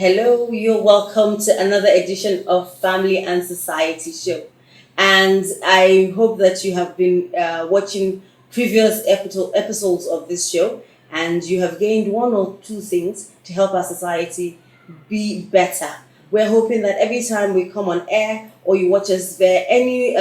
Hello, you're welcome to another edition of Family and Society Show. And I hope that you have been watching previous episodes of this show and you have gained one or two things to help our society be better. We're hoping that every time we come on air or you watch us via any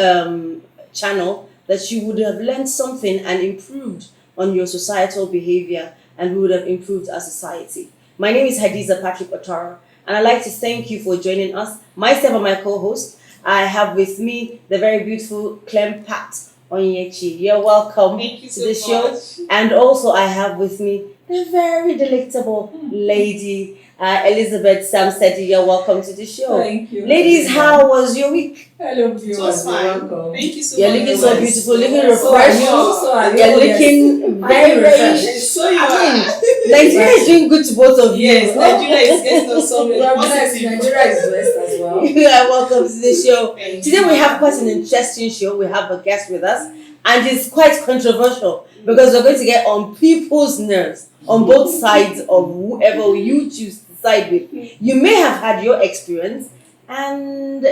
channel, that you would have learned something and improved on your societal behavior and we would have improved our society. My name is Hadiza Patrick Otara, and I'd like to thank you for joining us. Myself and my co-host, I have with me the very beautiful Clem Pat Onyechi. You're welcome Thank you to so the show. much. And also I have with me the very delectable lady, Elizabeth Samsedi. You're welcome to the show. Thank you. Ladies, how was your week? Hello, viewers. It was fine. Welcome. Thank you so You're much. looking so beautiful, looking So are refreshed. you. So are you. You're Yes. looking I'm very, very. refreshed. So you I are. mean, Nigeria is doing good to both of you. Yes, Nigeria is getting us somewhere We are blessed. positive. Nigeria is blessed as well. You are welcome to the show. Thank Today you. we have quite an interesting show. We have a guest with us, and it's quite controversial because we're going to get on people's nerves on both sides of whoever you choose to side with. You may have had your experience, and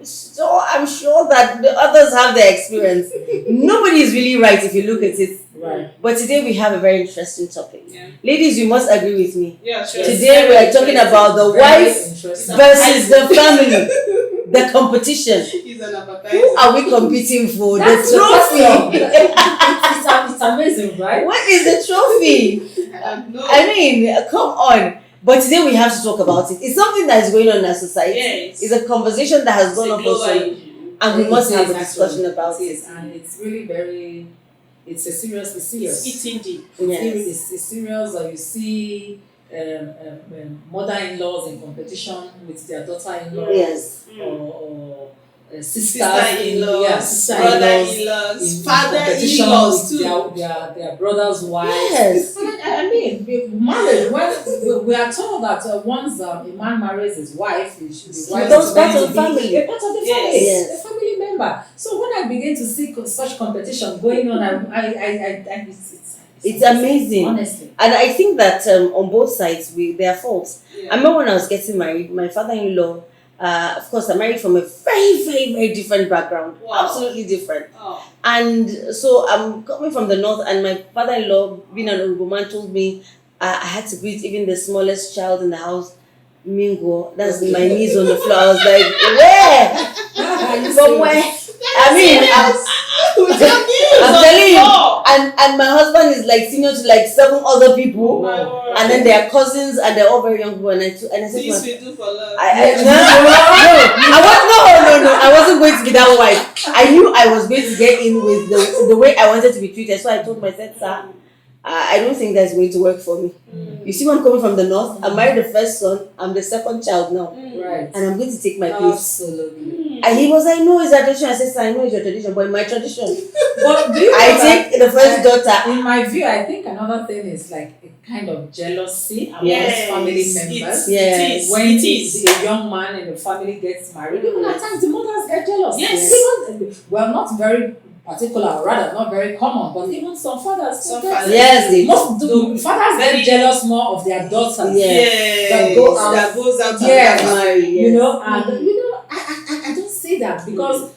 so I'm sure that the others have their experience. Nobody is really right if you look at it. Right. But today we have a very interesting topic. Yeah. Ladies, you must agree with me. Yeah, sure. Today we are talking about the Very wife interesting. versus the family, the competition. He's an Who advertiser. are we competing for? That's The the trophy. it's amazing, right? What is the trophy? I don't know. I mean, come on. But today we have to talk about it. It's something that is going on in our society. Yes. It's a conversation that has It's gone a on for global so long. issue. And we It must have is a discussion actually. about It it. is, and it's really very. It's a seriously serious. It's eating deep. Yes. It's serious that you see mother-in-laws in competition with their daughter-in-law Yes. or sisters Sister-in-laws, yeah, sister-in-laws brother-in-laws, in father-in-laws competition too. with their brothers' wives. Yes. I mean, marriage. When we are told that once a man marries his wife, he should be He wife becomes to part be of the family. a part of the Yes. family, Yes. a family member. So when I begin to see such competition going on, It's amazing. Honestly, And I think that on both sides, there are faults. Yeah. I remember when I was getting married, my father-in-law, of course, I'm married from a very, very, very different background. Wow. Absolutely different. Oh. And so I'm coming from the north, and my father-in-law, being an Urugu man, told me I had to greet even the smallest child in the house, Mingo. That's my knees on the floor. I was like, where? From where? I mean, With your views I'm on telling you. law. And my husband is like senior to like 7 other people, My word. and then they are cousins, and they're all very young people. And I said, to my Things we do for love. no, I wasn't going to be that wife. I knew I was going to get in with the way I wanted to be treated. So I told myself, sir, I don't think that's going to work for me. You see, when I'm coming from the north, I married the first son, I'm the second child now, right? and I'm going to take my place. Absolutely. And he was like, no, it's a tradition. I said, sir, I know it's your tradition, but in my tradition, But do you know I that- take the first daughter. In my view, I think another thing is like a kind of jealousy amongst Yes, family it- members. Yes. It is. When It is. a young man in the family gets married, even at times the mothers get jealous. Yes. Even, well, not very particular, or rather not very common, but even some fathers. Some get- fathers. Yes, they Most do. fathers Very- get jealous more of their daughters. Yes. That go out- That goes out. Yes. and marry, You yes. know, and I don't see that because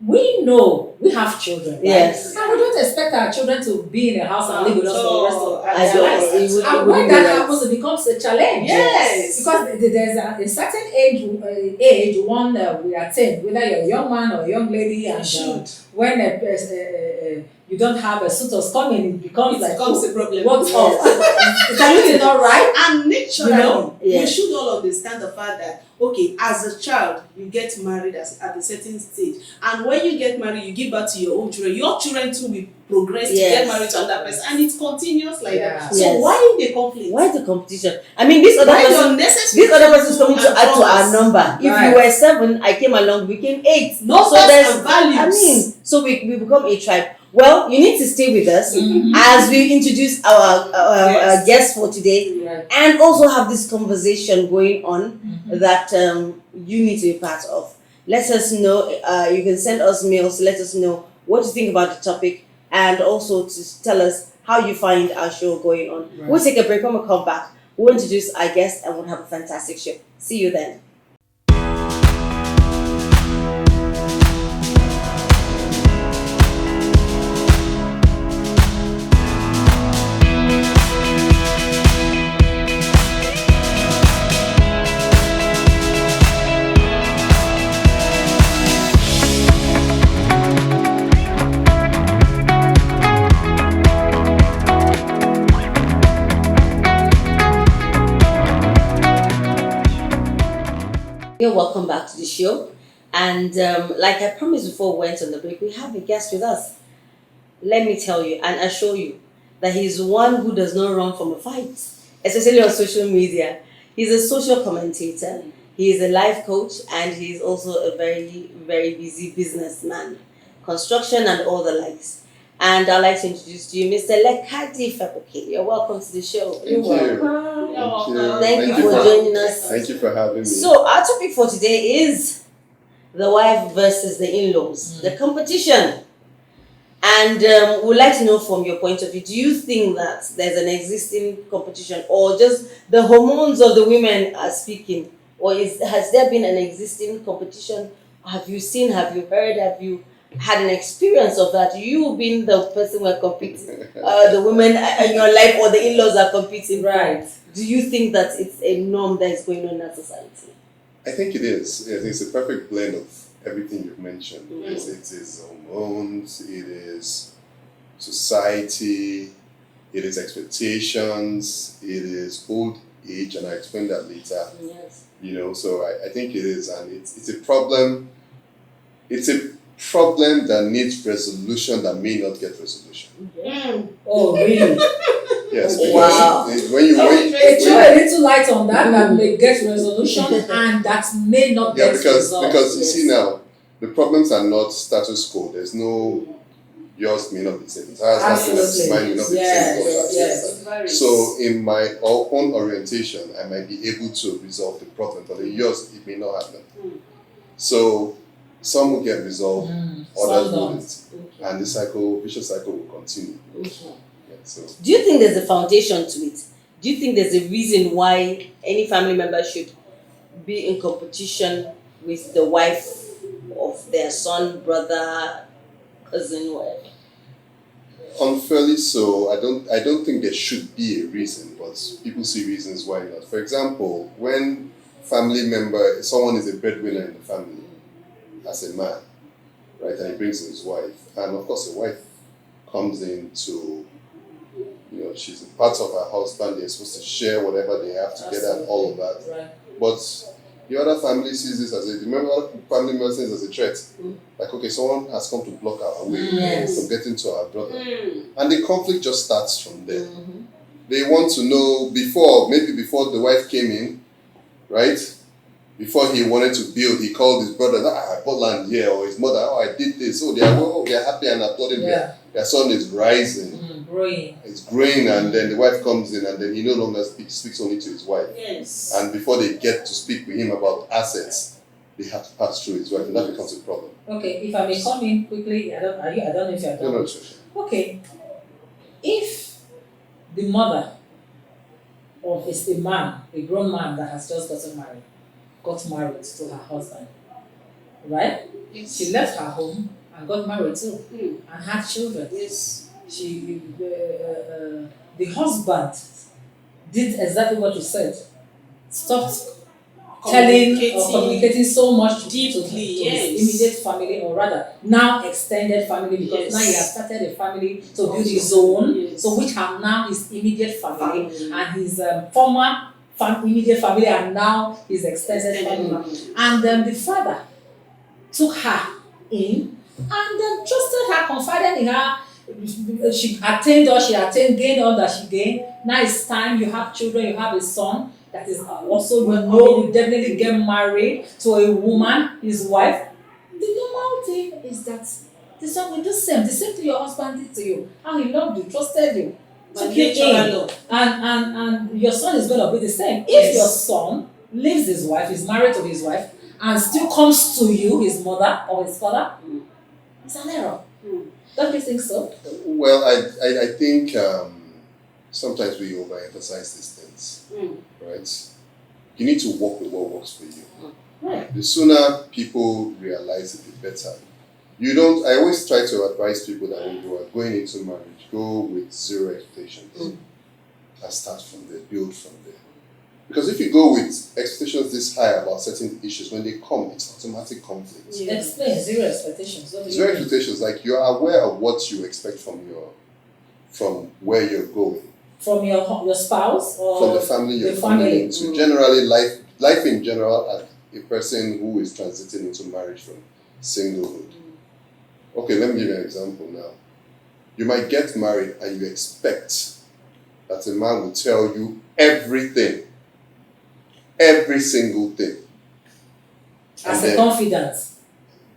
we know we have children. Right? Yes. And we don't expect our children to be in a house and live with us for the rest of I their don't- lives. it would- it And wouldn't when be that right. happens, it becomes a challenge. Yes. Because there's a certain age one we attain, whether you're a young man or a young lady, and should. when you don't have a suitors coming, it becomes It like becomes a problem. what's up? Is everything all right? And naturally, You know? we Yes. should all understand the fact that, okay, as a child, you get married at a certain stage. And when you get married, you give birth to your own children. Your children too will progress to Yes. get married to another person. And it continues like Yeah. that. So Yes. why the conflict? Why the competition? I mean, this other Why the person, unnecessary this other person is coming to and add to our traumas? number. If Right. you were 7, I came along, we became 8. Numbers and values. I mean, so we become a tribe. Well, you need to stay with us Mhm. as we introduce our Yes. guest for today, Right. and also have this conversation going on Mhm. that you need to be part of. Let us know. You can send us mails. Let us know what you think about the topic, and also to tell us how you find our show going on. Right. We'll take a break. When we come back, We'll introduce our guest and we'll have a fantastic show. See you then. You're welcome back to the show. And like I promised before we went on the break, we have a guest with us. Let me tell you and assure you that he's one who does not run from a fight, especially on social media. He's a social commentator, he is a life coach, and he's also a very, very busy businessman, construction and all the likes. And I'd like to introduce to you Mr. Lekadi Fabuke. You're welcome to the show. Thank you. Thank you for joining us. Thank you for having me. So our topic for today is the wife versus the in-laws, the competition. And we'd like to know from your point of view, do you think that there's an existing competition or just the hormones of the women are speaking? Or has there been an existing competition? Have you seen, have you heard, have you had an experience of that? You being the person who are competing, the women in your life or the in-laws are competing. Right. Do you think that it's a norm that is going on in our society? I think it is. It's a perfect blend of everything you've mentioned. It is hormones, it is society, it is expectations, it is old age, and I explain that later. Yes. So I think it is, and it's a problem. It's a problem that needs resolution that may not get resolution. Oh, really? Yes, Wow. because when you Throw a little light on that may get resolution and that may not get resolved. because you see now, the problems are not status quo. There's no yours may not be the same. Absolutely. Mine may not be Yes. the same. So in my own orientation, I might be able to resolve the problem, but in yours it may not happen. So some will get resolved, others won't, and the vicious cycle will continue. Yeah, so. Do you think there's a foundation to it? Do you think there's a reason why any family member should be in competition with the wife of their son, brother, cousin, whatever? Unfairly so. I don't think there should be a reason, but people see reasons why not. For example, when someone is a breadwinner in the family, as a man, right, and he brings in his wife, and of course the wife comes in to, she's a part of her husband, they're supposed to share whatever they have together and all of that. Right. But the other family sees this other family members sees as a threat. Like, okay, someone has come to block our way from getting to our brother. And the conflict just starts from there. They want to know maybe before the wife came in, right? Before he wanted to build, he called his brother, I bought land here, or his mother, I did this. So they are happy and applauding their son is rising. Growing. It's growing, and then the wife comes in, and then he no longer speaks only to his wife. Yes. And before they get to speak with him about assets, they have to pass through his wife, and that becomes a problem. Okay, if I may come in quickly, I don't know if you're done. No, sure. Okay, if the mother of a grown man that has just got married to her husband, right? Yes. She left her home and got married too, and had children. Yes. The husband did exactly what you said. Stopped telling or communicating so much deeply to his immediate family, or rather now extended family, because now he has started a family to build his own, so which are now his immediate family. And his former immediate family are now his extended family. And the father took her in and then trusted her, confided in her. She attained, gained all that she gained. Now it's time, you have children, you have a son that is also will definitely get married to a woman, his wife. The normal thing is that the son will do the same thing your husband did to you. How he loved you, trusted you, took you in. And your son is going to be the same. If your son leaves his wife, is married to his wife, and still comes to you, his mother or his father, it's an error. Don't you think so? Well, I think sometimes we overemphasize these things, right? You need to work with what works for you. Right. The sooner people realize it, the better. I always try to advise people that when you are going into marriage, go with zero expectations. And start from there, build from there. Because if you go with expectations this high about certain issues, when they come, it's automatic conflict. Yeah. Explain zero expectations. What do Zero you mean? expectations, like you're aware of what you expect from where you're going. From your spouse or From the family you're the coming family. into. Generally, life in general, as a person who is transiting into marriage from singlehood. Okay, let me give you an example now. You might get married and you expect that a man will tell you everything. Every single thing. As a confidant.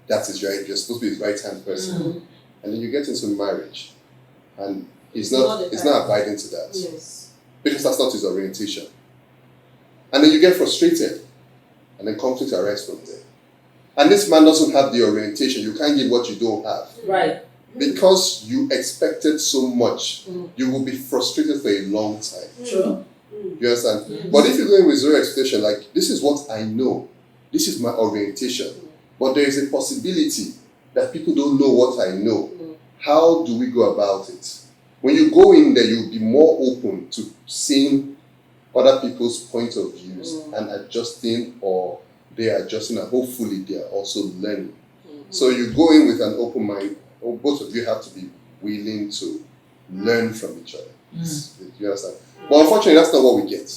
That is right. You're supposed to be his right-hand person. And then you get into marriage and he's not abiding to that. Yes. Because that's not his orientation. And then you get frustrated. And then conflict arises from there. And this man doesn't have the orientation. You can't give what you don't have. Right. Because you expected so much, you will be frustrated for a long time. True. You understand? But if you're going with zero expectation, like, this is what I know, this is my orientation, but there is a possibility that people don't know what I know. How do we go about it? When you go in there, you'll be more open to seeing other people's point of views and adjusting, or they're adjusting, and hopefully they're also learning. So you go in with an open mind, or both of you have to be willing to learn from each other. You understand? But unfortunately, that's not what we get.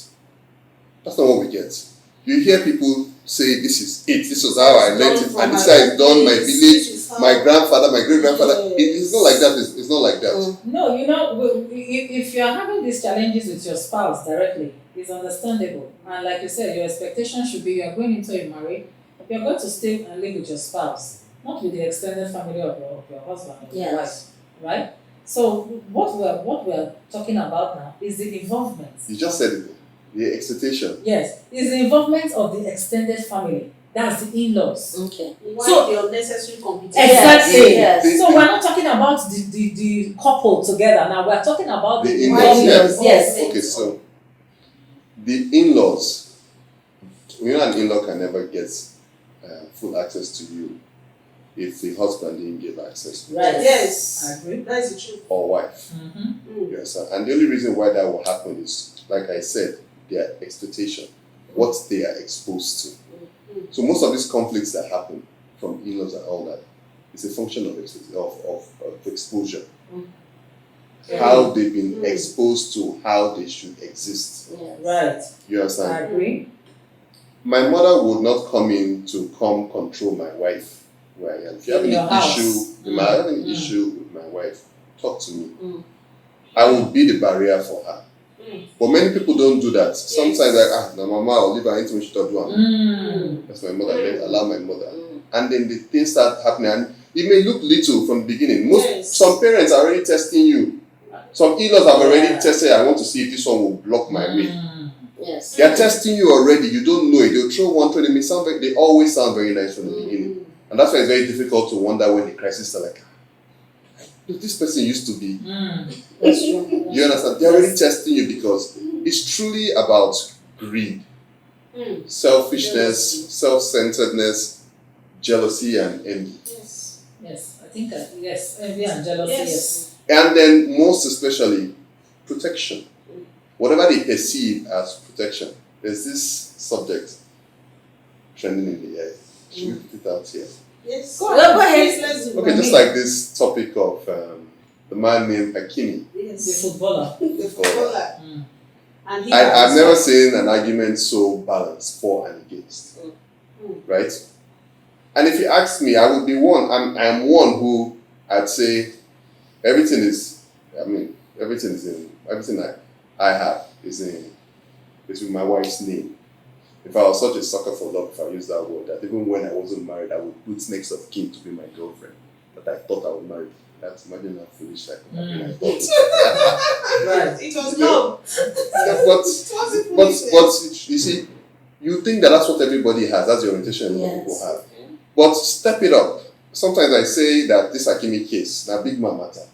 That's not what we get. You hear people say, this is it, this was how I learned it, and this is how it's done, my village, my grandfather, my great-grandfather. It's not like that. It's not like that. No, if you're having these challenges with your spouse directly, it's understandable. And like you said, your expectation should be you're going into a marriage, you're going to stay and live with your spouse, not with the extended family of your husband or your wife, right? So what we're talking about now is the involvement. You just said it. The expectation. Yes, is the involvement of the extended family. That's the in-laws. Okay. Why the unnecessary competition? Exactly. Yes. So we're not talking about the couple together now. We're talking about The the in-laws. in-laws. Yes. Okay, so the in-laws, an in-law can never get full access to you if the husband didn't give access to you. Right. Yes. I agree. That is the truth. Or wife. Yes, and the only reason why that will happen is, like I said, their expectation, what they are exposed to. So most of these conflicts that happen from in-laws and all that is a function of exposure. How they've been exposed to how they should exist. Right. You I understand? agree. My mother would not come in to control my wife where I am. If you have In your house. an issue with my wife, talk to me. I will be the barrier for her. But many people don't do that. Sometimes like, no, mama, I'll leave her into she don't do. That's my mother. Let allow my mother. And then the things start happening. And it may look little from the beginning. Some parents are already testing you. Some in-laws have already tested. I want to see if this one will block my way. Yes. They are testing you already. You don't know it. They'll throw one to them. They always sound very nice from the beginning. And that's why it's very difficult to wonder when the crisis are like, this person used to be. That's true. You understand? They're already testing you because it's truly about greed, selfishness, self-centeredness, jealousy, and envy. Yes, I think yes, envy and jealousy. Yes. And then most especially, protection. Whatever they perceive as protection. There's this subject trending in the air. Should we put it out here? Yes. Go ahead. Let's do it. Okay, just like this topic of the man named Hakimi. Yes. The footballer. The footballer. And I've never seen an argument so balanced for and against. Right? And if you ask me, I would be one. I'm one who I'd say everything I have is with my wife's name. If I was such a sucker for love, if I use that word, that even when I wasn't married, I would put next of kin to be my girlfriend. But I thought I would marry. That's imagine how foolish I thought. Right. It was love. But you see, you think that's what everybody has. That's the orientation a lot of people have. But step it up. Sometimes I say that this Hakimi case, now big man matter.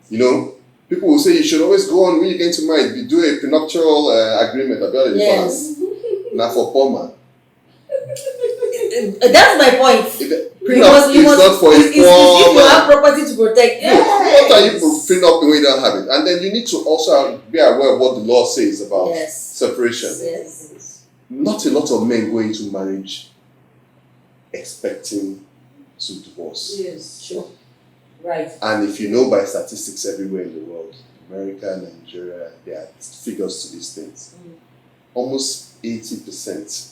You know, people will say you should always go on when you get into marriage. You do a prenuptial agreement about the Yes. Now for poor man. That's my point. Prenup is not for a if poor you man. have property to protect. What are you prenup when you don't have it? And then you need to also be aware of what the law says about Yes. separation. Yes. Not a lot of men go into marriage expecting to divorce. Yes. Sure. Right. And if you know by statistics everywhere in the world, America, Nigeria, there are figures to these things. Almost 80%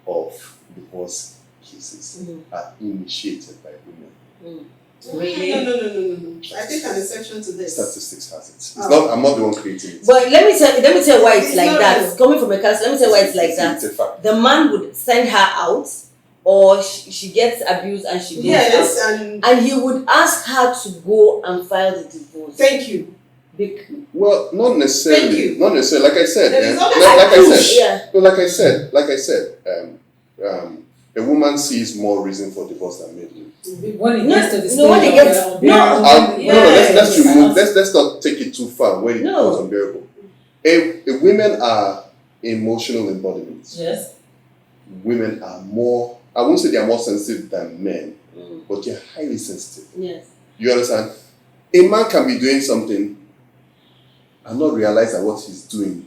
of divorce cases are initiated by women. Really? No. I take an exception to this. Statistics has it. It's not. I'm not the one creating it. But let me tell you why it's like not that. real. Coming from a council, let me tell you why it's like It's that. a fact. The man would send her out, or she gets abused and she goes Yes, out, and and he would ask her to go and file the divorce. thank you. Well, not necessarily. Thank you. Not necessarily. Like I said, There is always like a I push. said, Yeah. no, like I said, a woman sees more reason for divorce than men do. When it No, gets to the no, when it stage gets- of no, unbearable- No, let's Yes. remove. Let's not take it too far when it No. becomes unbearable. If women are emotional embodiments, Yes. women are more. I won't say they are more sensitive than men, Mm. but they're highly sensitive. Yes. You understand? A man can be doing something and not realize that what he's doing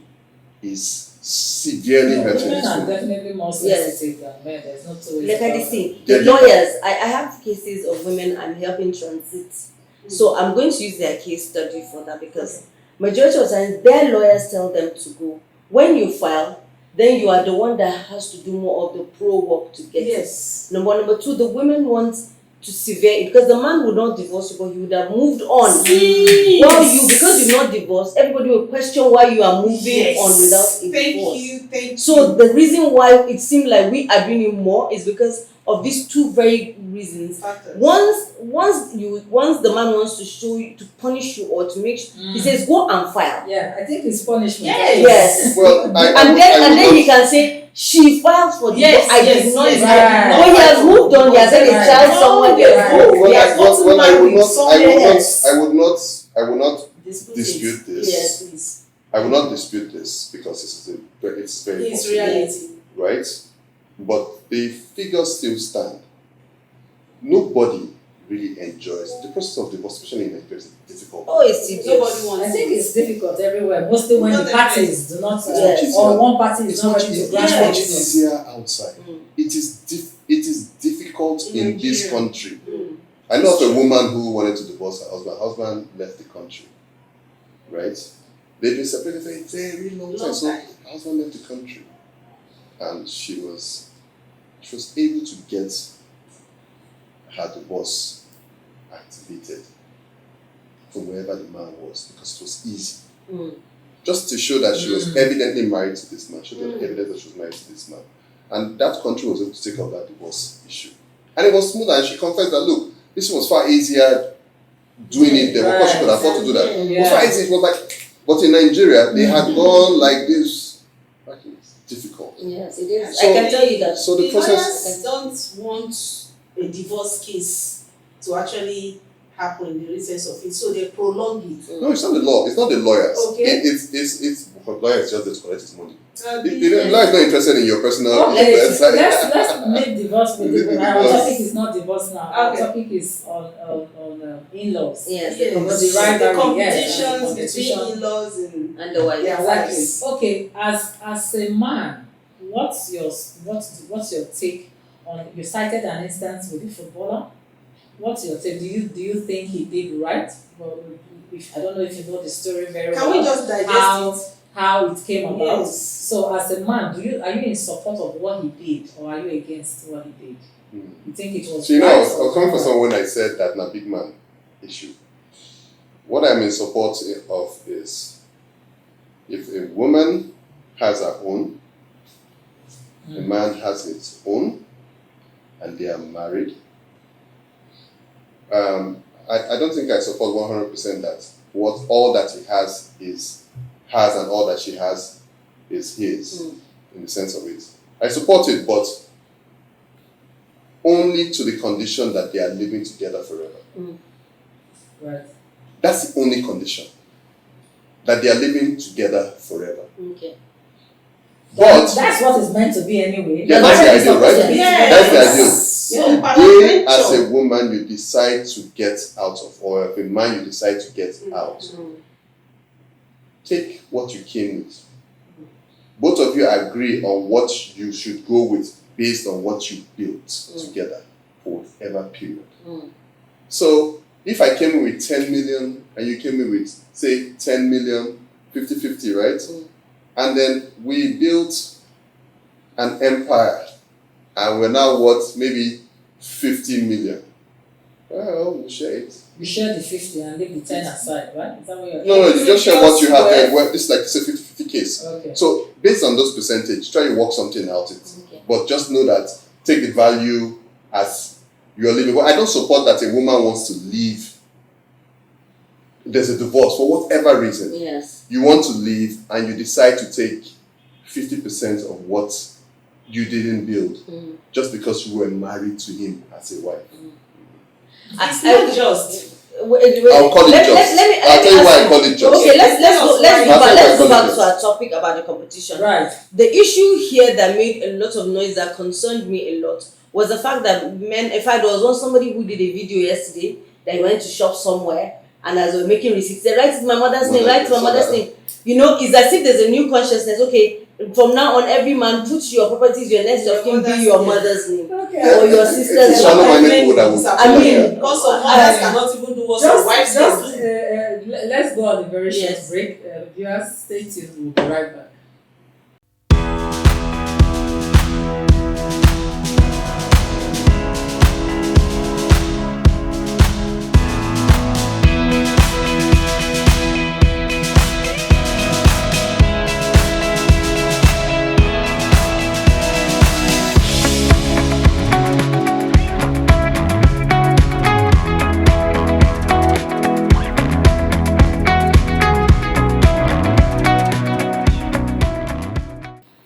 is severely hurting Women his are woman. definitely more sensitive than men. There's not two ways Like I about did that. say, Yeah. the lawyers, I have cases of women I'm helping transit. So I'm going to use their case study for that because majority of the time their lawyers tell them to go. When you file, then you are the one that has to do more of the pro work to get it. Yes. Number two, the women want to sever it because the man would not divorce you, but he would have moved on. Well, because you're not divorced, everybody will question why you are moving on without a divorce. Thank you. So the reason why it seemed like we are doing it more is because of these two very reasons. Factors. Once the man wants to show you, to punish you or to make he says go and file. Yeah, I think it's punishment. Yes. Well, And then he can say she filed for divorce. Yes, I yes, did not. yes, right. When he has moved on, he has had a child somewhere Yes. else. Oh, yes. I would not dispute this. Yes, please. I will not dispute this because it's very It's possible, reality. right? But the figures still stand. Nobody really enjoys the process of divorce, especially in Nigeria. Is difficult. Oh, it's Nobody tedious. wants I think it's difficult everywhere, mostly when Not the parties do not, Yes. or one party is It's not much ready to easier. grant It's much it. easier outside. Mm. It is difficult in this Nigeria. country. Mm. I know of a woman who wanted to divorce her husband. Her husband left the country, right? They've been separated for a very long time. So her husband left the country, and she was able to get her divorce activated from wherever the man was because it was easy. Mm. Just to show that she was evidently married to this man. She had evidence that she was married to this man. And that country was able to take up that divorce issue. And it was smooth, and she confessed that, look, this was far easier doing it than of course she could afford to do that. It was far easier. It was like, but in Nigeria, they had gone like this. Like, it's difficult. Yes, it is. So- I can tell you that. So the The process. lawyers don't want a divorce case to actually happen in the recess of it, so they prolong it. No, it's not the law. It's not the lawyers. Okay. It's the lawyer is just there to collect his money. Uh, The lawyer is not interested in your personal. Okay, It's like- let's make divorce with Leave the the our divorce. topic is not divorce now. Our Okay. topic is on in-laws. Yes, Yes. the The competition rivalry, yes, competitions competition. between in-laws and and the wife. Yeah, Exactly. Okay, as a man, what's your take on, you cited an instance with the footballer. What's your take? Do you think he did right? Well, if I don't know if you know the story very well. can we just digest how it came it? about? Yes. So as a man, are you in support of what he did, or are you against what he did? Hmm. You think it was So, you know, I right was or coming for wrong? someone when I said that na big man issue. What I'm in support of is if a woman has her own, a man has his own, and they are married. I don't think I support 100% that all that he has and all that she has is his in the sense of it. I support it, but only to the condition that they are living together forever. Right. That's the only condition. that they are living together forever. Okay. But that's what it's meant to be anyway. yeah, that's the ideal, right? Yes. That's the ideal. So, The day as a woman you decide to get out of, or as a man you decide to get out, take what you came with. Both of you agree on what you should go with based on what you built together for whatever period. So if I came in with 10 million and you came in with, say, 10 million, 50-50, right? And then we built an empire and we're now worth maybe 50 million. Well, we'll share it. You share the 50 and leave the 10 aside, right? Is that what you're No, you just share what you have there. Well, this is like it's a 50-50 case. Okay. So based on those percentage, try to work something out. Okay. But just know that take the value as you're living. But I don't support that a woman wants to leave. There's a divorce for whatever reason. Yes. You want to leave and you decide to take 50% of what you didn't build just because you were married to him as a wife. It's not just. Wait. I'll call it just. I'll tell you why I call it just. Okay, let's go back to our topic about the competition. Right. The issue here that made a lot of noise, that concerned me a lot, was the fact that men. In fact, there was somebody who did a video yesterday that he went to shop somewhere, and as we were making receipts, said, "Write my mother's name. Write my mother's name." You know, it's as if there's a new consciousness. Okay, from now on, every man put your properties, your next of kin be your mother's name or your sister's It's name. one of my neighborhood that would. I mean, because some mothers cannot even do what some wives can do. Let's go on a very short Yes. break. Viewers, stay tuned. We'll be right back.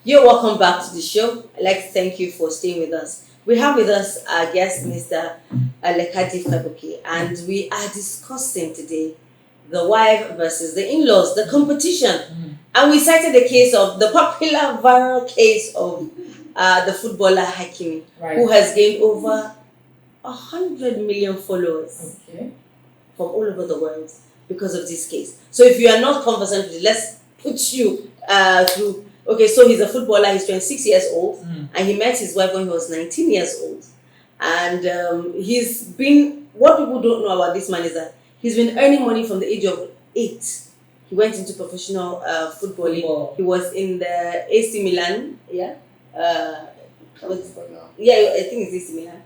You're welcome back to the show. I'd like to thank you for staying with us. We have with us our guest, Mr. Lekadi Fabuki, and we are discussing today the wife versus the in-laws, the competition. And we cited the case of the popular viral case of the footballer Hakimi, who has gained over 100 million followers from all over the world because of this case. So if you are not conversant with it, let's put you through. Okay, so he's a footballer, he's 26 years old, and he met his wife when he was 19 years old. And he's been, what people don't know about this man is that he's been earning money from the age of 8. He went into professional footballing. He was in the AC Milan, I think it's AC Milan,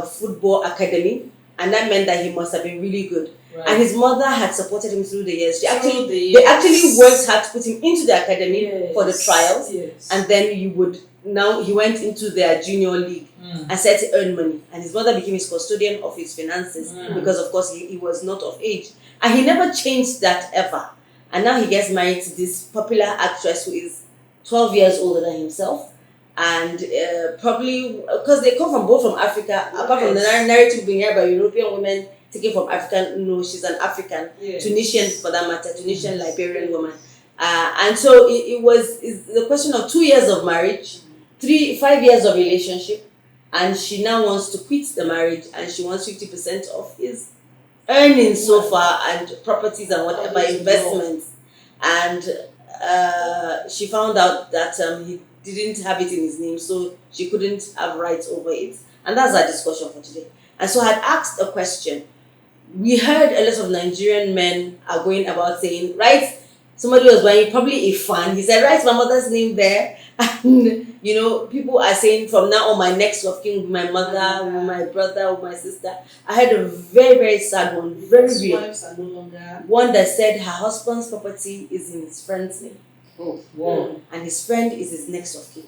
football academy. And that meant that he must have been really good. Right. And his mother had supported him through the years. They actually worked hard to put him into the academy for the trials. Yes. And then he went into their junior league and started to earn money. And his mother became his custodian of his finances because, of course, he was not of age. And he never changed that ever. And now he gets married to this popular actress who is 12 years older than himself. And probably, because they come both from Africa, apart from the narrative being here by European women taken from African, no, she's an African, Tunisian for that matter, Tunisian Liberian woman. And so it's the question of 2 years of marriage, 5 years of relationship, and she now wants to quit the marriage and she wants 50% of his earnings so far and properties and whatever investments. And she found out that he didn't have it in his name, so she couldn't have rights over it. And that's our discussion for today. And so I had asked a question. We heard a lot of Nigerian men are going about saying, right, somebody was buying probably a fan. He said, write my mother's name there. And, people are saying from now on, my next of kin will be my mother, will my brother, will my sister. I had a very, very sad one, very real. Wives are no longer. One that said her husband's property is in his friend's name. Oh, wow. And his friend is his next of kin.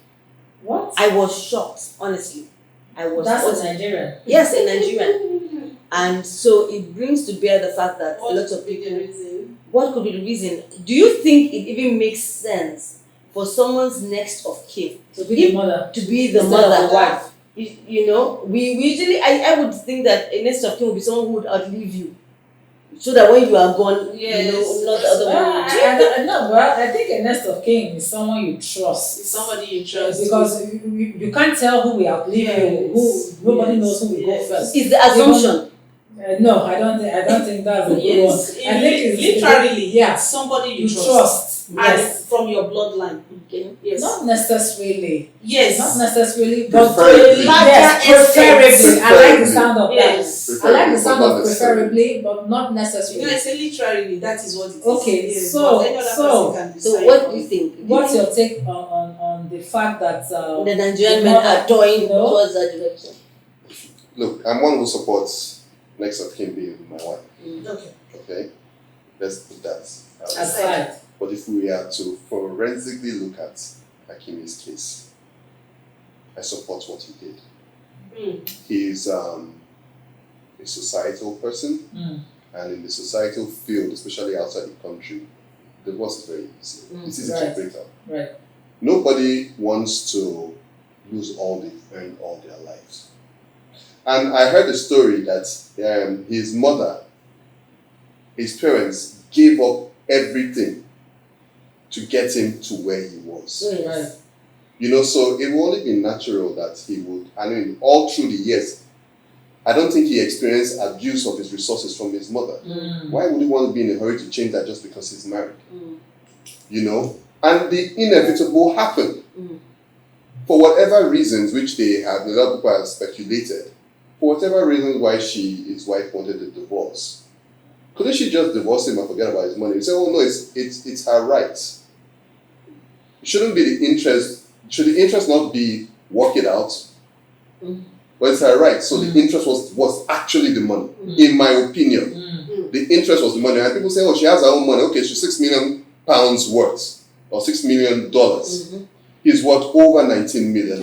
What? I was shocked, honestly. That's in Nigeria. Yes, in Nigeria. And so it brings to bear the fact that a lot of people. What could be the reason? Do you think it even makes sense for someone's next of kin to be the mother? To be the mother, wife. We usually, I would think that a next of kin would be someone who would outlive you. so that when you are gone, Yes. not the other one. No, but I think a nest of kin is someone you trust. It's somebody you trust. Because you can't tell who will outlive you. Nobody knows who will go first. It's the assumption. No, I don't think that's a good Yes. one. I think it's Literally, somebody you trust. Yes. And from your bloodline. Okay. Yes. Not necessarily. Yes. Not necessarily, but Preferably. yes, preferably. I like the sound of Yes. that. I like the sound But of not necessarily. preferably, but not necessarily. No, I say literally, that is what it is. Okay, Yes, so- but any other so- person can So decide what on do you it. think? What's your take on the fact that the Nigerian the men mother, are toying you know? towards that direction? Look, I'm one who supports next of kin being my wife. Okay. Okay? Let's put that out. aside? But if we are to forensically look at Hakimi's case, I support what he did. He's a societal person, Mm. and in the societal field, especially outside the country, divorce is very easy. It's easy Right. to break up. Right. Nobody wants to lose all they've earned all their lives. And I heard a story that his mother, his parents gave up everything to get him to where he was. Right. So it will only be natural that he would, all through the years, I don't think he experienced abuse of his resources from his mother. Mm. Why would he want to be in a hurry to change that just because he's married? And the inevitable happened. For whatever reasons, which a lot of people have speculated, for whatever reasons why his wife wanted a divorce, couldn't she just divorce him and forget about his money? You say, oh no, it's her right. Shouldn't be the interest, should the interest not be work it out? But it's her right. So the interest was actually the money, in my opinion. The interest was the money. And people say, oh, she has her own money. Okay, she's £6 million worth, or $6 million. He's worth over $19 million.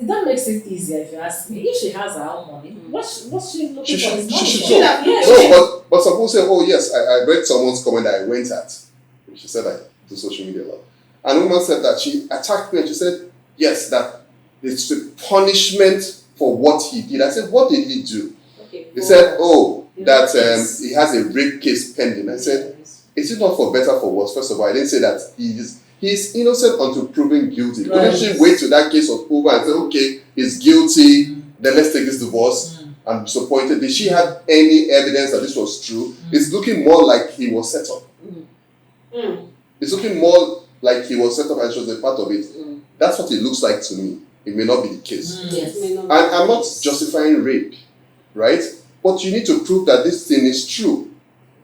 That makes it easier if you ask me. If she has her own money, what's she looking She for? should, His she money should for? go. Yeah. No, but some people say, oh yes, I read someone's comment that I went at. She said I do social media a lot. And a woman said that she attacked me and she said, yes, that it's a punishment for what he did. I said, what did he do? Okay. He said, that he has a rape case pending. I said, is it not for better or for worse? First of all, I didn't say that he's innocent until proven guilty. Right. Couldn't she wait till that case was over and say, okay, he's guilty, then let's take this divorce? I'm disappointed. Did she have any evidence that this was true? It's looking more like he was set up. It's looking more like he was set up and she was a part of it. That's what it looks like to me. It may not be the case. Yes. And I'm not justifying rape, right? But you need to prove that this thing is true.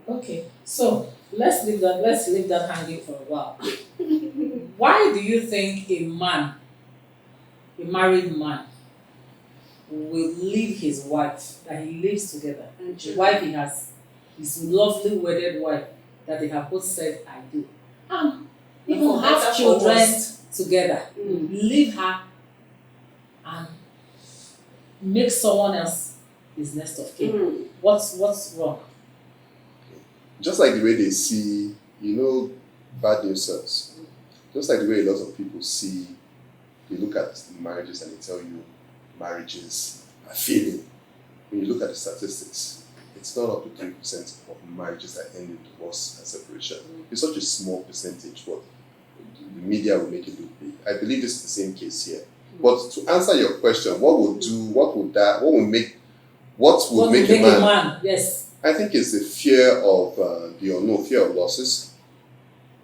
Okay, so let's leave that hanging for a while. Why do you think a married man, will leave his wife that he lives together, the wife he has, his lovely wedded wife that they have both said I do, and even for have better, for children worse. together, leave her and make someone else his next of kin? What's wrong? Just like the way they see, bad news sells. Just like the way a lot of people see, they look at marriages and they tell you marriages are failing. When you look at the statistics, it's not up to 3% of marriages that end in divorce and separation. It's such a small percentage, but the media will make it look big. I believe this is the same case here. But to answer your question, what would make a man? Yes. I think it's the fear of the unknown, fear of losses.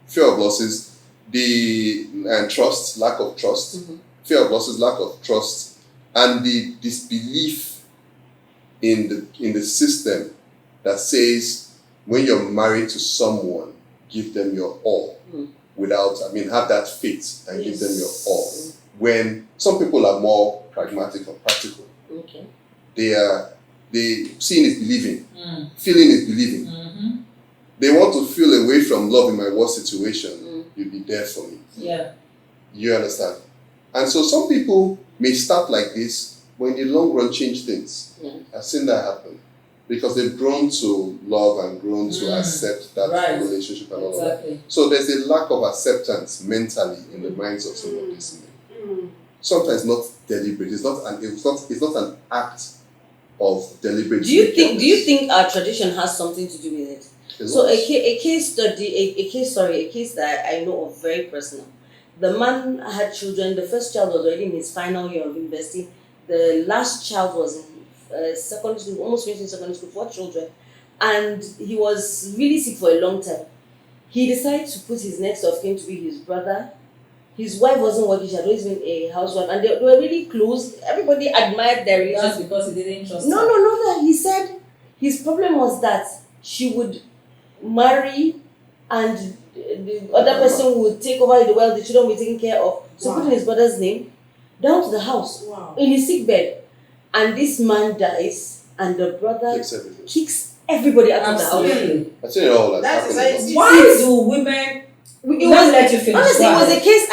Fear of losses, and trust, lack of trust. Fear of losses, lack of trust, and the disbelief in the system that says when you're married to someone, give them your all. Have that faith and give them your all. When some people are more pragmatic or practical. Okay. Seeing is believing, feeling is believing. They want to feel away from love in my worst situation. You'll be there for me. Yeah. You understand? And so some people may start like this, but in the long run change things. Yeah. I've seen that happen. Because they've grown to love and grown to accept that relationship and all that. So there's a lack of acceptance mentally in the minds of some of these men. Sometimes not deliberate. It's not an act of deliberate. Do you think our tradition has something to do with it? So a case that I know of very personal. The man had children. The first child was already in his final year of university. The last child was in secondary school, almost finishing secondary school, 4 children, and he was really sick for a long time. He decided to put his next of kin to be his brother. His wife wasn't working; she had always been a housewife, and they were really close. Everybody admired their relationship. That's because he didn't trust No, her. no, no, no. He said his problem was that she would marry and the other person would take over the wealth, the children were taken care of. So put in his brother's name down to the house in his sick bed. And this man dies and the brother kicks everybody out of the house. I tell you all That's happened. Why do women let you finish? Honestly, it was a case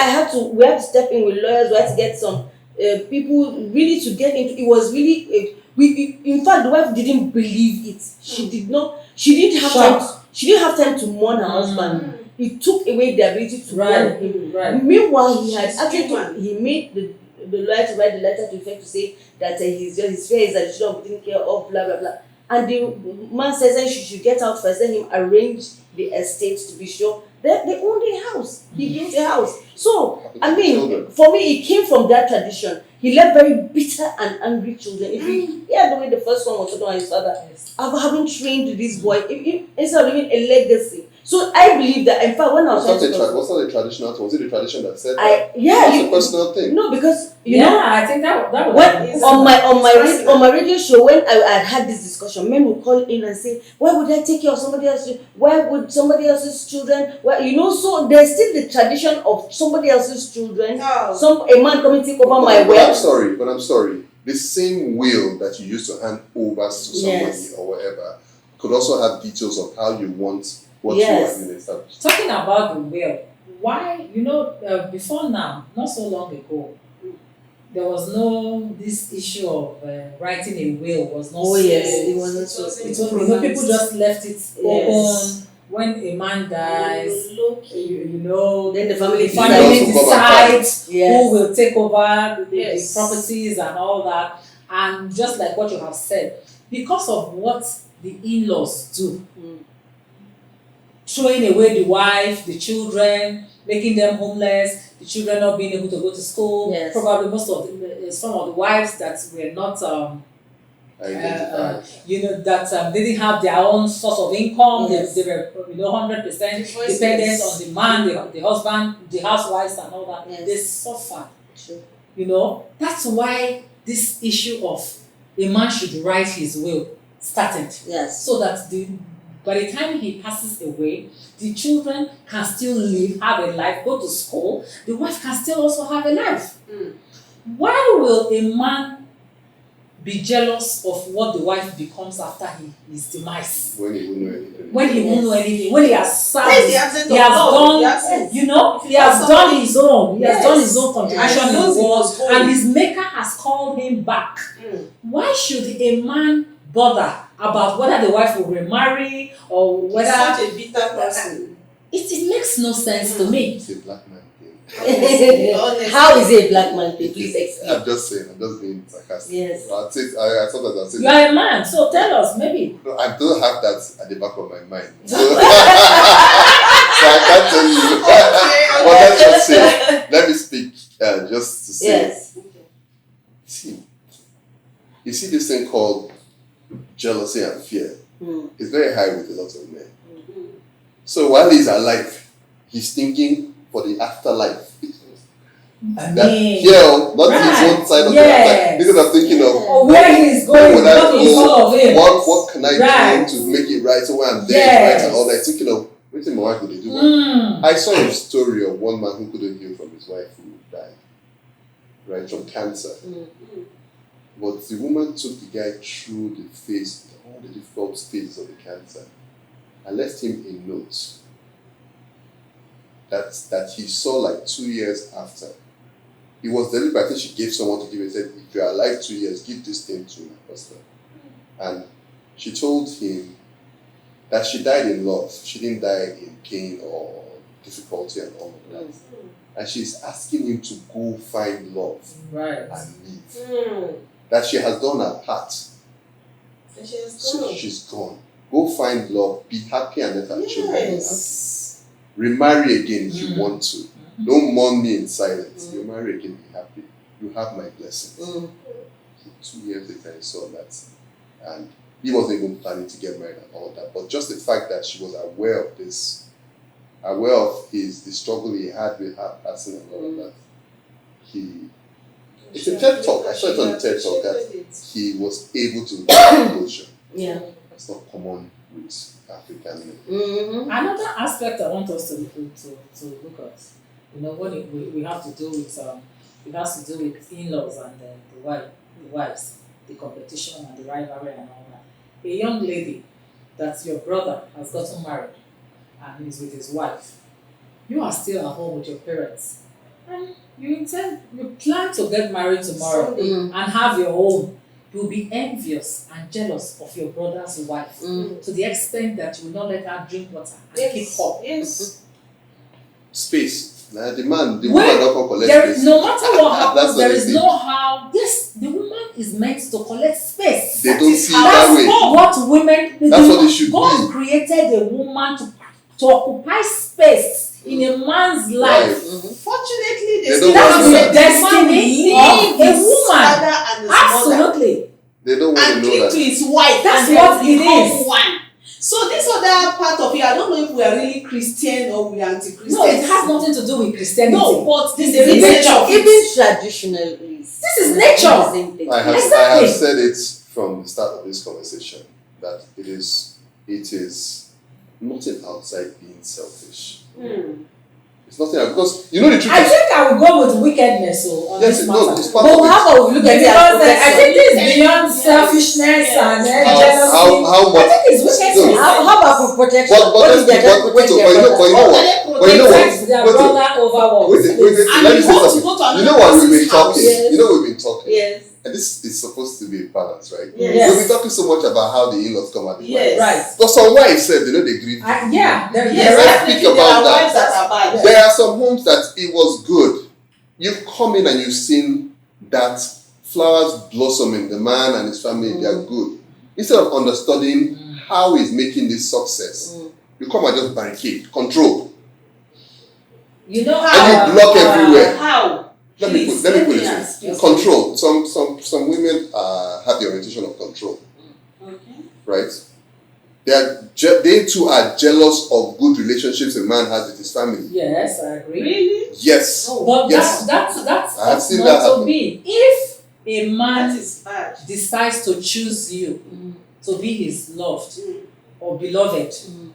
we had to step in with lawyers, we had to get some people really to get into it. Was really in fact the wife didn't believe it. She didn't have time to mourn her husband. It took away the ability to mourn him. Right. Meanwhile, he made the lawyer to write the letter to effect to say that his fear is that the children will be taken care of, blah blah blah. And the man says that she should get out first, let him arrange the estate to be sure. They own the house. He built a house. So, I mean, for me, it came from that tradition. He left very bitter and angry children. If you hear the way the first one was talking about his father, I haven't trained this boy. Instead of leaving a legacy. So I believe that, in fact, when I was was not a traditional thing. Was it the tradition that said that? It's a personal thing. No, because you know, I think that was on my radio show when I had this discussion, men would call in and say, "Why would I take care of somebody else's? Why would somebody else's children?" Well, so there's still the tradition of somebody else's children. No. A man coming to take over my wealth. I'm sorry. The same will that you used to hand over to somebody or whatever could also have details of how you want what you are in established. Talking about the will, why, before now, not so long ago, there was no, this issue of writing a will was not so. It wasn't so. People just left it open. When a man dies, then the family decides who will take over the properties and all that. And just like what you have said, because of what the in-laws do, throwing away the wife, the children, making them homeless, the children not being able to go to school. Yes. Probably some of the wives that were not that didn't have their own source of income. Yes. They were 100% dependent on the man, the husband, the housewives and all that. Yes. They suffered. Sure. That's why this issue of a man should write his will started. Yes. So that by the time he passes away, the children can still live, have a life, go to school. The wife can still also have a life. Why will a man be jealous of what the wife becomes after his demise? When he won't know anything. When he has served, he has done his own. He has done his own contribution in the world, and his maker has called him back. Why should a man bother about whether the wife will remarry or whether... He's such a bitter person. It makes no sense to me. It's a black man thing. How is it a black man thing? Please explain. I'm just saying, I'm just being sarcastic. Yes. I sometimes I'll say you are a man, so tell us, maybe. No, I don't have that at the back of my mind. So I can't tell you. But let's just say, let me speak just to say. Yes. See, you see this thing called jealousy and fear. It's very high with a lot of men. So while he's alive, he's thinking for the afterlife. Not his own side of the life. Because I'm thinking of where he's going, what can I do to make it right? So when I'm there, right, and all that. Thinking of what my wife would do. I saw a story of one man who couldn't heal from his wife who died, right, from cancer. But the woman took the guy through all the difficult phases of the cancer, and left him a note that he saw like 2 years after. It was deliberate. I think she gave someone to give it. Said, if you're alive 2 years, give this thing to my husband. And she told him that she died in love. She didn't die in pain or difficulty and all of that. And she's asking him to go find love and live. That she has done her part. And she has So gone. she's gone. Go find love, be happy, and let her children be happy. Yes. Remarry again if you want to. Don't mourn me in silence. You marry again, be happy. You have my blessings. 2 years later, he saw that. And he wasn't even planning to get married and all that. But just the fact that she was aware of this, aware of the struggle he had with her passing and all of that, it's a TED talk. I saw it on the TED talk that he was able to get closure. Yeah. It's not common with African. Another aspect I want us to look at, what we have to do with it has to do with in-laws and the wives, the competition and the rivalry and all that. A young lady that your brother has gotten married and is with his wife, you are still at home with your parents, and you plan to get married tomorrow and have your home. You'll be envious and jealous of your brother's wife to the extent that you will not let her drink water and keep hot. Yes. Space. Now the woman don't come collect space. No matter what happens, there is thing. no how. Yes, the woman is meant to collect space. They don't see it That's that way. what women. That's what they should God be. created a woman to occupy space in a man's life. Fortunately, They they don't still want That's to the know that. destiny of a woman. Father and his mother. Absolutely. They don't want And to know cling that. to his wife. That's and what then it become is. one. So this other part of it, I don't know if we are really Christian or we are anti-Christian. No, it has nothing to do with Christianity. No, but this It's is nature. Even traditionally. This is nature. The same thing. I have Exactly. said it from the start of this conversation that it is nothing outside being selfish. It's nothing because you know the truth I is think I will go with wickedness on yes, this no, matter. it's part But of it. how about we look at it as Because I think protection? this is beyond selfishness and jealousy. How much? I think it's wickedness. How about for protection? But What if they're just protecting their brother? you know what? But you know what? Protect their Wait, brother over what? Wait, And let me you say want to something. go to You know what we've been another person's talking? Yes. You know we've been talking. Yes. And this is supposed to be a balance, right? Yes. We've been talking so much about how the in-laws come at the Yes. Right. But some wives said they know they grieve. Yeah, Yes, Let's speak definitely there about are that. wives that are bad. There are some homes that it was good. You've come in and you've seen that flowers blossoming, the man and his family, they are good. Instead of understanding how he's making this success, you come and just barricade, control, You know and you block everywhere. How? Let me Please, put let me it ask this you. way. Control. Some women have the orientation of control, Okay. right? They too are jealous of good relationships a man has with his family. Yes, I agree. Really? Yes. But Yes. that's I have seen not that to happen. be. If a man That is bad. decides to choose you to be his loved or beloved,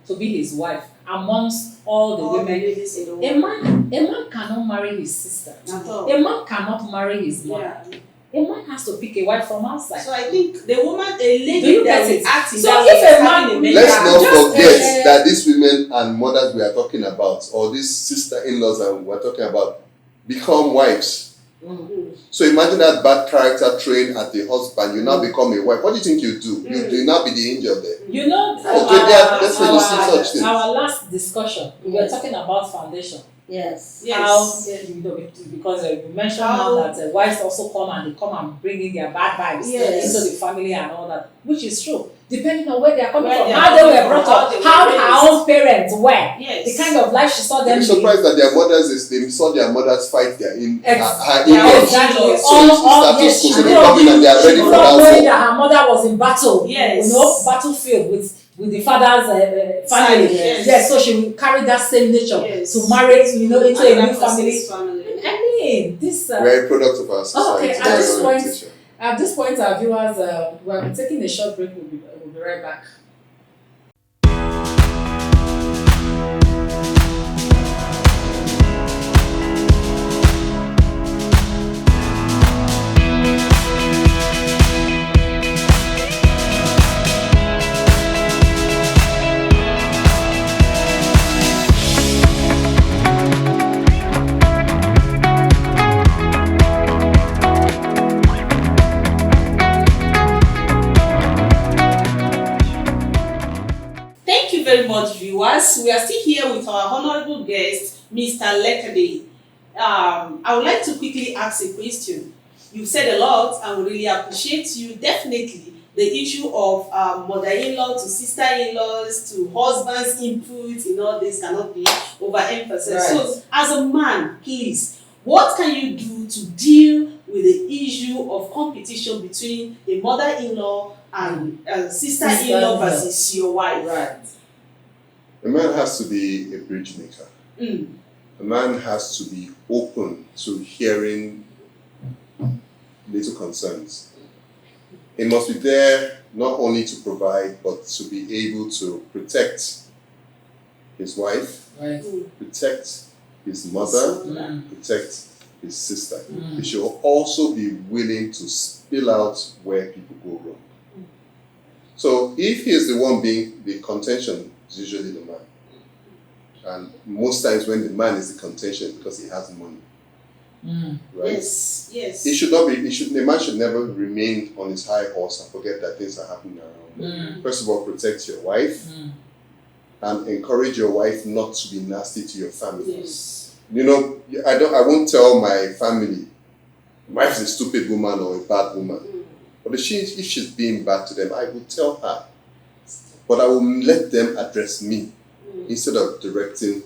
to be his wife amongst all the All the women, ladies in the a world. man cannot marry his sister. At all. A man cannot marry his mother. Yeah. A man has to pick a wife from outside. So I think the woman, a Do you lady that get will it? act in So that if way a is man- having a Let's mental- not Just, forget that these women and mothers we are talking about, or these sister-in-laws that we're talking about, become wives. So imagine that bad character trained at the husband, you now become a wife. What do you think you do? You now be the angel there. You know, That's where you see such things. our last discussion, we were Yes. talking about foundation. Yes. Yes. How, because you mentioned How- now that wives also come and bring in their bad vibes Yes. into the family and all that, which is true. Depending on where they are coming Where from, they are how they coming were from, brought how up, they were how raised. her own parents were, Yes. the kind of life she saw them I'm surprised that their mothers they saw their mothers fight their her Yeah, in-laws. exactly. So All status yes, quo, she so they grew up come in and they are ready for not that knowing war. that her mother was in battle. Yes. You know, battlefield with the father's family. Yes. Yes, so she will carry that same nature Yes. to marry, into a Another new family. person's family. I mean, this. We're a product of our society. Okay, That's our orientation. At this point, our viewers, we have been taking a short break. We'll be right back. Thank you very much, viewers. We are still here with our honorable guest, Mr. Lekade. I would like to quickly ask a question. You've said a lot and we really appreciate you. Definitely, the issue of mother-in-law to sister-in-laws to husband's input in all this cannot be overemphasized. Right. So, as a man, please, what can you do to deal with the issue of competition between a mother-in-law and sister-in-law Sister-in-law. versus your wife? Right. A man has to be a bridge maker. Mm. A man has to be open to hearing little concerns. He must be there not only to provide, but to be able to protect his wife, Right. protect his mother, Mm. protect his sister. Mm. He should also be willing to spill out where people go wrong. So if he is the one being the contention, it's usually the man. And most times when the man is the contention because he has money, Mm. right? Yes, yes. It should not be. The man should never remain on his high horse and forget that things are happening around. Mm. First of all, protect your wife Mm. and encourage your wife not to be nasty to your family. Yes. You know, I won't tell my family, my wife is a stupid woman or a bad woman. Mm. But if she's being bad to them, I will tell her. But I will let them address me Mm. instead of directing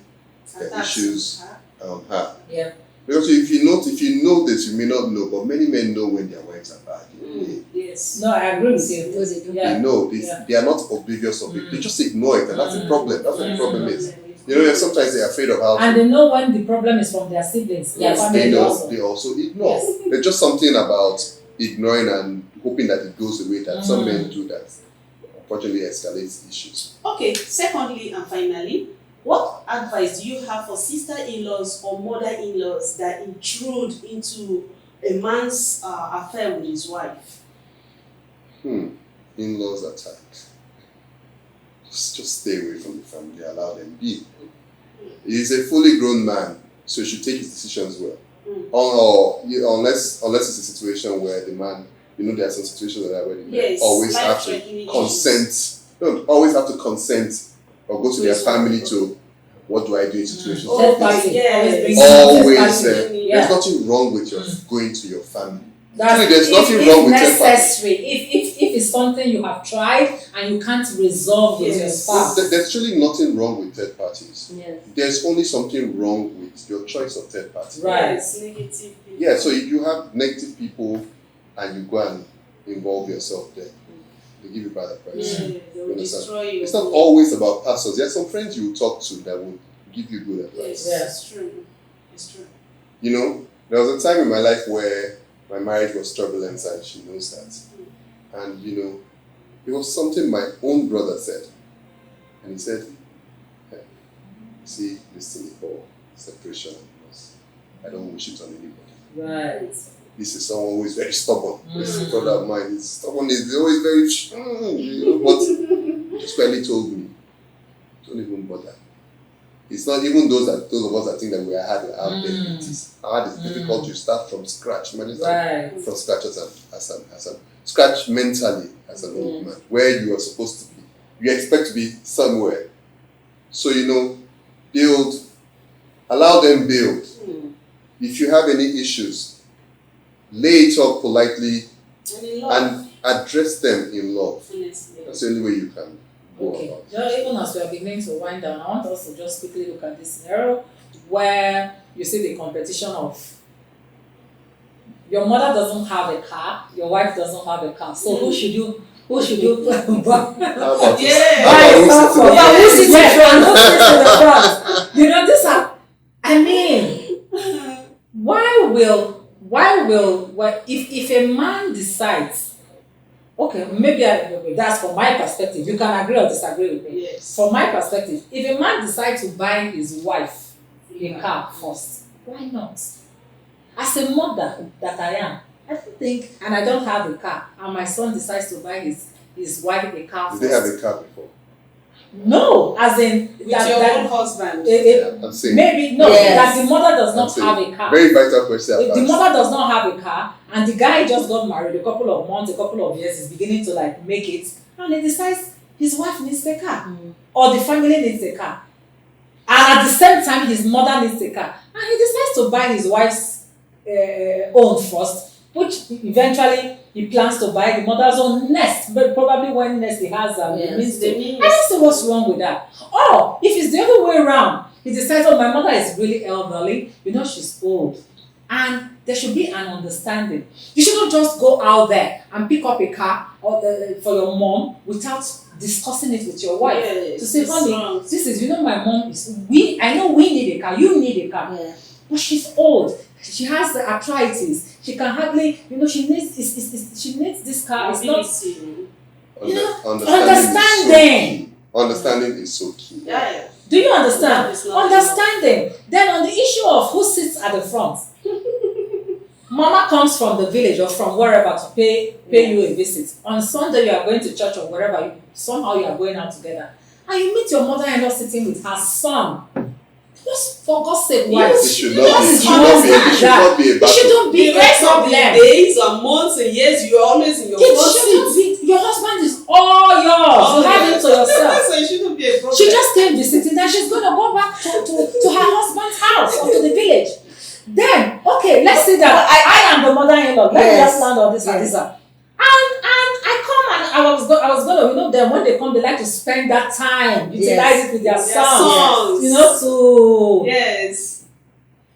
the Attacks issues her. on her. Yeah. Because if you know this, you may not know, but many men know when their wives are bad. Mm. Yes. No, I agree with you. Those they do. Yeah. They know Yeah. they are not oblivious of it. They just ignore it, and that's the Mm. problem. That's what the Mm. problem is. You know, sometimes they're afraid of how And to. they know when the problem is from their siblings, their Yes, They family know. also. They also ignore. Yes. There's just something about ignoring and hoping that it goes away that some men do that. Unfortunately, escalates issues. Okay, secondly and finally, what advice do you have for sister-in-laws or mother-in-laws that intrude into a man's affair with his wife? In-laws attack. Just stay away from the family. Allow them be. He's a fully grown man, so he should take his decisions well. Unless it's a situation where the man, there are some situations like that where the man Yes, always have life-threatening to consent. No, always have to consent or go to their family to what do I do in situations Oh, like Third this. party. yes. Always, Third party. there's nothing wrong with your going to your family. That's Actually, there's nothing if wrong with third party. necessary. If it's something you have tried and you can't resolve with your Yes. spouse. There's actually nothing wrong with third parties. Yes. There's only something wrong with your choice of third party. Right. Yes, negative people. Yeah, so if you have negative people and you go and involve yourself there, they give you bad advice. Yeah, they will understand? destroy you. It's not always about pastors. There are some friends you talk to that will give you good advice. Yes, Yeah. it's true. It's true. There was a time in my life where my marriage was turbulent and she knows that. And it was something my own brother said. And he said, hey, see, this thing called separation and divorce. I don't wish it on anybody. Right. This is someone who is very stubborn. This Mm. brother of mine is stubborn, is always very but just barely told me, don't even bother. It's not even those of us that think that we are hard out there. It is hard, it's difficult to start from scratch. Imagine starting Right. from scratch as a scratch mentally as an old man, where you are supposed to be. You expect to be somewhere. So build, allow them build. If you have any issues, lay it up politely And in love, and address them in love. honestly. That's the only way you can go Okay. about it. Just even as we are beginning to wind down, I want us to just quickly look at this scenario where you see the competition of your mother doesn't have a car, your wife doesn't have a car. So who should you How about Yeah. how about who sits in the Yeah, front? who sits and who sits in the front? These are, I mean, if a man decides, okay, maybe that's from my perspective, you can agree or disagree with me. Yes. From my perspective, if a man decides to buy his wife a car first, why not? As a mother that I am, I don't think, and I don't have a car, and my son decides to buy his wife a car Did first. they have a car before? No, as in With your own husband. I'm saying. maybe no, Yes. that the mother does I'm not saying. have a car. Very vital question. If the mother does not have a car and the guy just got married a couple of months, a couple of years, is beginning to make it, and he decides his wife needs a car or the family needs a car, and at the same time his mother needs a car, and he decides to buy his wife's own first. which eventually he plans to buy the mother's own nest, but probably when nest he has the means to. I don't see what's wrong with that. Or if it's the other way around, he decides, oh, my mother is really elderly, she's old. And there should be an understanding. You shouldn't just go out there and pick up a car or, for your mom without discussing it with your wife. To say, honey, this is, my mom is, I know we need a car, you need a car. Yeah. But she's old. She has the arthritis. She can hardly, she needs this car. It's not, understanding. Understanding is so key. Yeah. Do you understand? Understanding. Then on the issue of who sits at the front, Mama comes from the village or from wherever to pay you a visit. On Sunday, you are going to church or wherever, somehow you are going out together. And you meet your mother-in-law sitting with her son. Just for God's sake, why? It should not be a battle. It shouldn't be the rest of the days or months and years, you're always in your front seat. Your husband is all yours. You have him to yourself. So it shouldn't be a problem. She just came visiting, then she's going to go back to her husband's house or to the village. Then, okay, let's see that I am the mother-in-law. Let me just land on this and this. And I come and I was going to, then when they come, they like to spend that time, utilize it with their sons. To... Yes.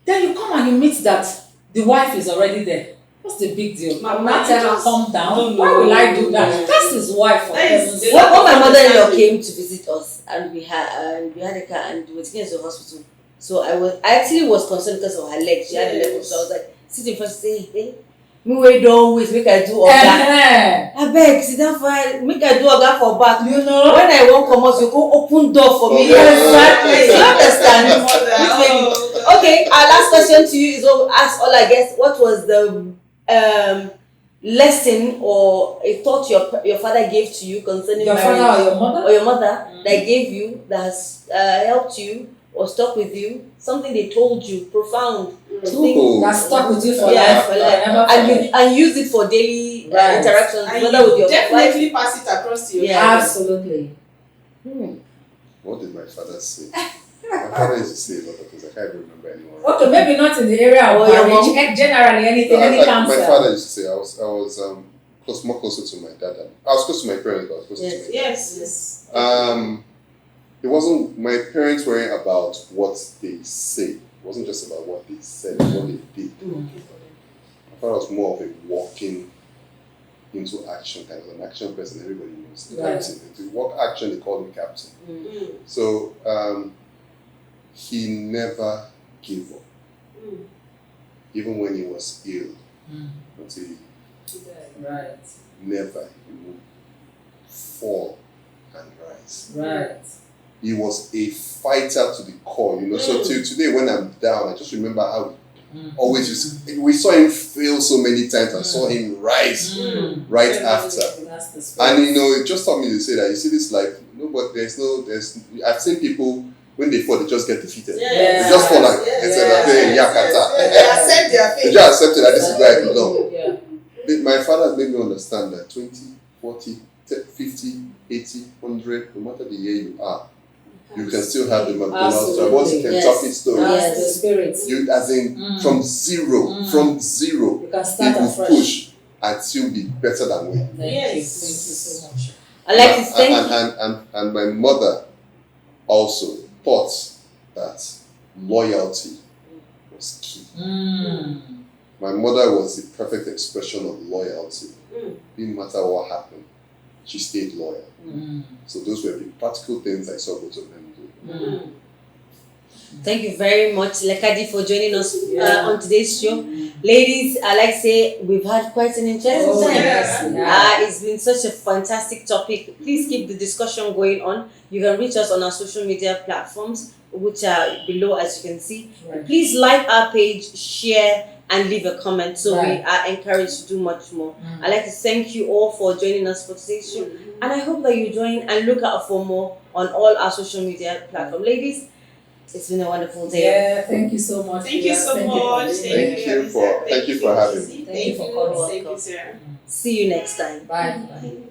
Then you come and you meet that the wife is already there. What's the big deal? I will not tell her, calm down. Why will I do that? That's his wife. When my mother-in-law came to visit us and we had a car and we were taking her to the hospital. So I actually was concerned because of her leg. She had a leg, so I was like, sit in front and say, hey, me wait don't always make I do all that. I beg, sit down for make I do all that for back. When I won't come out, you go open door for me. Exactly. You understand? Okay, our last question to you is ask all I guess. What was the lesson or a thought your father gave to you concerning your father or your mother that gave you that has helped you or stuck with you, something they told you, profound, that stuck with you for life, and use it for daily interactions, and whether with your definitely pass it across to your life. Absolutely. What did my father say? My father used to say a lot of things. I can't even remember anymore. Okay, maybe not in the area of marriage, generally anything, any counsel. My father used to say I was more closer to my dad. I was close to my parents, but I was closer to my dad. Yes. It wasn't, my parents weren't about what they say. It wasn't just about what they said, what they did. My father was more of a walking into action kind of an action person. Everybody knows the captain. To walk action, they call him captain. So he never gave up, even when he was ill. Until he never, he would fall and rise. He was a fighter to the core, So till today, when I'm down, I just remember how always we saw him fail so many times and saw him rise right after. And it just taught me to say that you see this life, but I've seen people when they fall, they just get defeated. They just fall like instead of saying yakata. They just accept that this is where I belong. My father has made me understand that 20, 40, 50, 80, 100, no matter the year you are, you can still have the McDonald's job. Once you can talk it story. The spirit. You, as in, from zero, you can start it will afresh. push and still be better than we. Thank you so much. I like to thank and my mother also thought that loyalty was key. My mother was the perfect expression of loyalty. Didn't matter what happened, she stayed loyal. So those were the practical things I saw both of them do. Thank you very much, Lekadi, for joining us on today's show. Ladies, I like to say we've had quite an interesting time. It's been such a fantastic topic. Please keep the discussion going on. You can reach us on our social media platforms, which are below as you can see. Please like our page, share, and leave a comment so we are encouraged to do much more. I'd like to thank you all for joining us for today's show, and I hope that you join and look out for more on all our social media platforms. Ladies, it's been a wonderful day. Yeah, thank you so much. Thank you so much. Thank you for having me. Thank you for coming. See you next time. Bye.